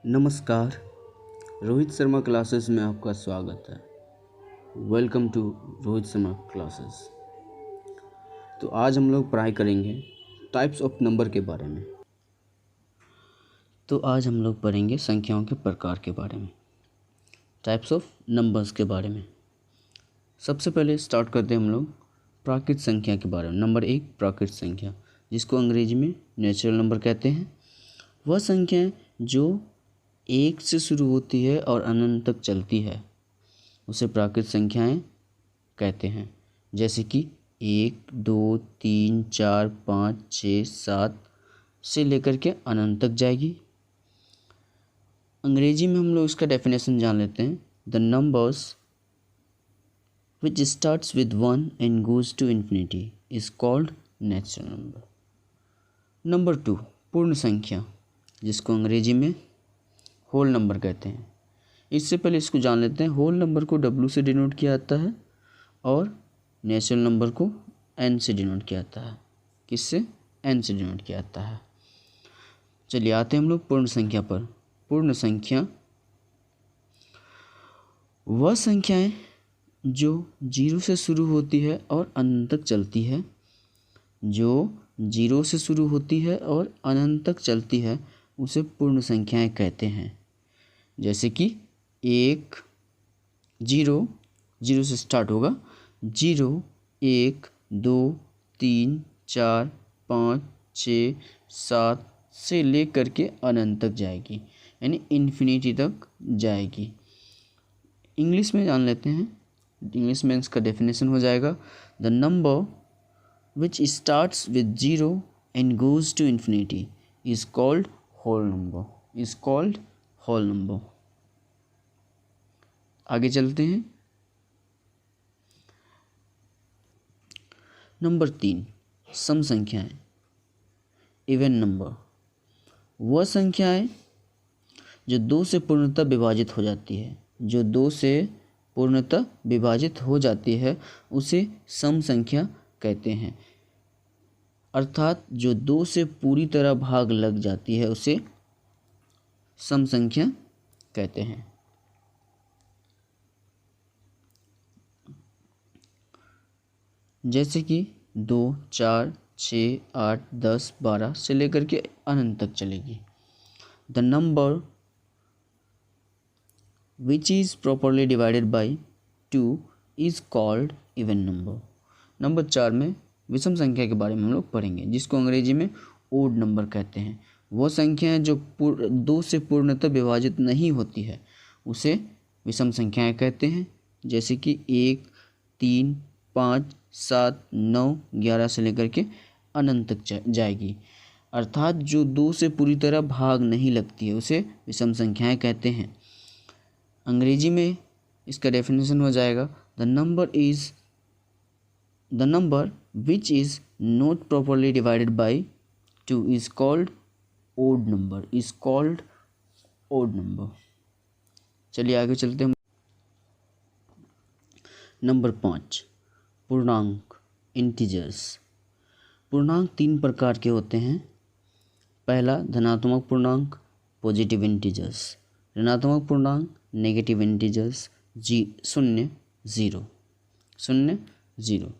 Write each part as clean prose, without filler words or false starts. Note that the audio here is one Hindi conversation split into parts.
नमस्कार। रोहित शर्मा क्लासेस में आपका स्वागत है। Welcome to Rohit Sharma classes. तो आज हम लोग पढ़ाई करेंगे टाइप्स ऑफ नंबर के बारे में। तो आज हम लोग पढ़ेंगे संख्याओं के प्रकार के बारे में, टाइप्स ऑफ नंबर्स के बारे में। सबसे पहले स्टार्ट करते हैं हम लोग प्राकृत संख्या के बारे में। नंबर 1 प्राकृत संख्या, जिसको अंग्रेजी में नेचुरल नंबर कहते हैं। वह संख्याएं जो 1 से शुरू होती है और अनंत तक चलती है उसे प्राकृत संख्याएं कहते हैं। जैसे कि 1, 2, 3, 4, 5, 6, 7 से लेकर के अनंत तक जाएगी। अंग्रेजी में हम लोग इसका डेफिनेशन जान लेते हैं। The numbers which starts with 1 and goes to infinity is called natural number. Number 2 पूर्ण संख्या, जिसको अंग्रेजी में होल नंबर कहते हैं। इससे पहले इसको जान लेते हैं। होल नंबर को W से डिनोट किया जाता है और नेचुरल नंबर को N से डिनोट किया जाता है। किससे? N से डिनोट किया जाता है। चलिए आते हैं हम लोग पूर्ण संख्या पर। पूर्ण संख्या वह संख्याएं जो 0 से शुरू होती है और अनंत तक चलती है। जो 0 से शुरू होती है और अनंत तक चलती है उसे पूर्ण संख्याएं कहते हैं। जैसे कि 1, 0, 0 से स्टार्ट होगा। 0, 1, 2, 3, 4, 5, 6, 7 से लेकर के अनंत तक जाएगी, यानी इन्फिनिटी तक जाएगी। इंग्लिश में जान लेते हैं। इंग्लिश में इसका डेफिनेशन हो जाएगा the number which starts with 0 and goes to infinity is called whole number. Is called whole number. आगे चलते हैं। नंबर 3 सम संख्याएं, इवन नंबर। वह संख्याएं जो 2 से पूर्णतः विभाजित हो जाती है। जो 2 से पूर्णतः विभाजित हो जाती है उसे सम संख्या कहते हैं। अर्थात जो 2 से पूरी तरह भाग लग जाती है उसे सम संख्या कहते हैं। जैसे कि 2, 4, 6, 8, 10, 12 से लेकर के अनंत तक चलेगी। The number which is properly divided by 2 is called even number. Number 4 में विषम संख्या के बारे में हम लोग पढ़ेंगे, जिसको अंग्रेजी में ओड नंबर कहते हैं। वो संख्याएं जो 2 से पूर्णतः विभाजित नहीं होती है उसे विषम संख्याएं कहते हैं। जैसे कि 1, 3, 5, 7, 9, 11 से लेकर के अनंत तक जाएगी। अर्थात जो 2 से पूरी तरह भाग नहीं लगती है उसे विषम संख्याएं कहते हैं। अंग्रेजी में इसका डेफिनेशन हो जाएगा the number which is not properly divided by 2 is called odd number. Is called odd number. चलिए आगे चलते हैं। नंबर 5 पूर्णांक, इंटीजर्स। पूर्णांक 3 प्रकार के होते हैं। पहला धनात्मक पूर्णांक, पॉजिटिव इंटीजर्स। ऋणात्मक पूर्णांक, नेगेटिव इंटीजर्स, 0, 0, 0, 0।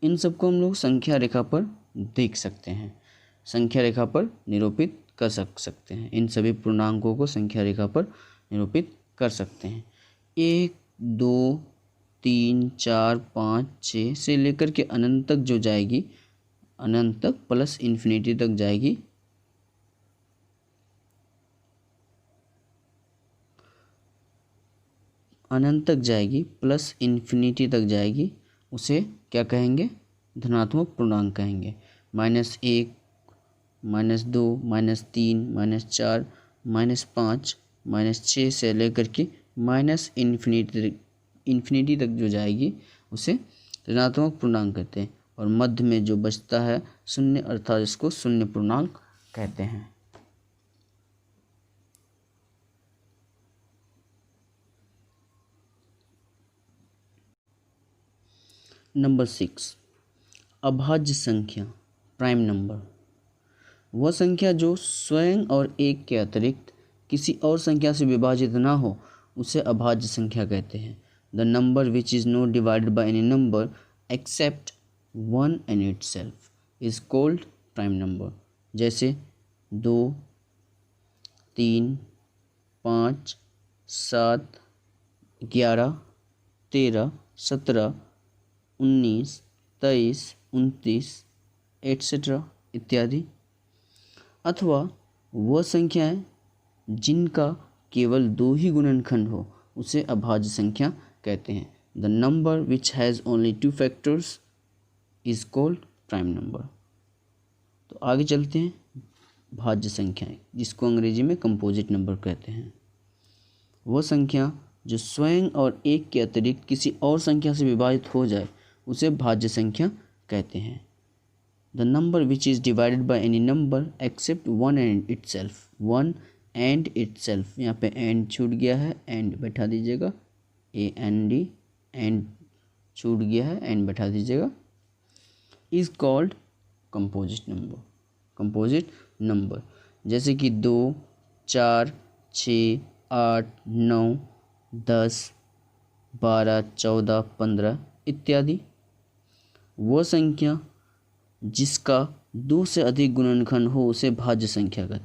इन सबको हम लोग संख्या रेखा पर देख सकते हैं, संख्या रेखा पर निरूपित कर सकते हैं। इन सभी पूर्णांकों को संख्या रेखा पर निरूपित कर सकते हैं। 1, 2, 3, 4, 5, 6 से लेकर के अनंत तक जो जाएगी, अनंत तक प्लस इन्फिनिटी तक जाएगी, अनंत तक जाएगी प्लस इन्फिनिटी तक जाएगी, उसे क्या कहेंगे? धनात्मक पूर्णांक कहेंगे। -1, -2, -3, -4, -5, -6 से लेकर के इन्फिनिटी तक जो जाएगी उसे ऋणात्मक पूर्णांक कहते हैं। और मध्य में जो बचता है 0, अर्थात इसको शून्य पूर्णांक कहते हैं। नंबर 6 अभाज्य संख्या, प्राइम नंबर। वह संख्या जो स्वयं और 1 के अतिरिक्त किसी और संख्या से विभाजित ना हो उसे अभाज्य संख्या कहते हैं। The number which is not divided by any number except one and itself is called prime number. जैसे 2, 3, 5, 7, 11, 13, 17, 19, 23, 29 एट्सेट्रा इत्यादि। अथवा वह संख्याएं जिनका केवल 2 ही गुणनखंड हो उसे अभाज्य संख्या कहते हैं। The number which has only 2 factors is called prime number. तो आगे चलते हैं, भाज्य संख्याएं जिसको अंग्रेजी में कंपोजिट नंबर कहते हैं। वह संख्या जो स्वयं और एक के अतिरिक्त किसी और संख्या से विभाजित हो जाए उसे भाज्य संख्या कहते हैं। The number which is divided by any number except one and itself. One and itself, यहाँ पे एंड छूट गया है, एंड बैठा दीजिएगा, AND, एंड छूट गया है, एंड बैठा दीजिएगा, is called composite number. Composite number जैसे कि 2, 4, 6, 8, 9, 10, 12, 14, 15 इत्यादि। वह संख्या जिसका 2 से अधिक गुणनखंड हो उसे भाज्य संख्या कहते हैं।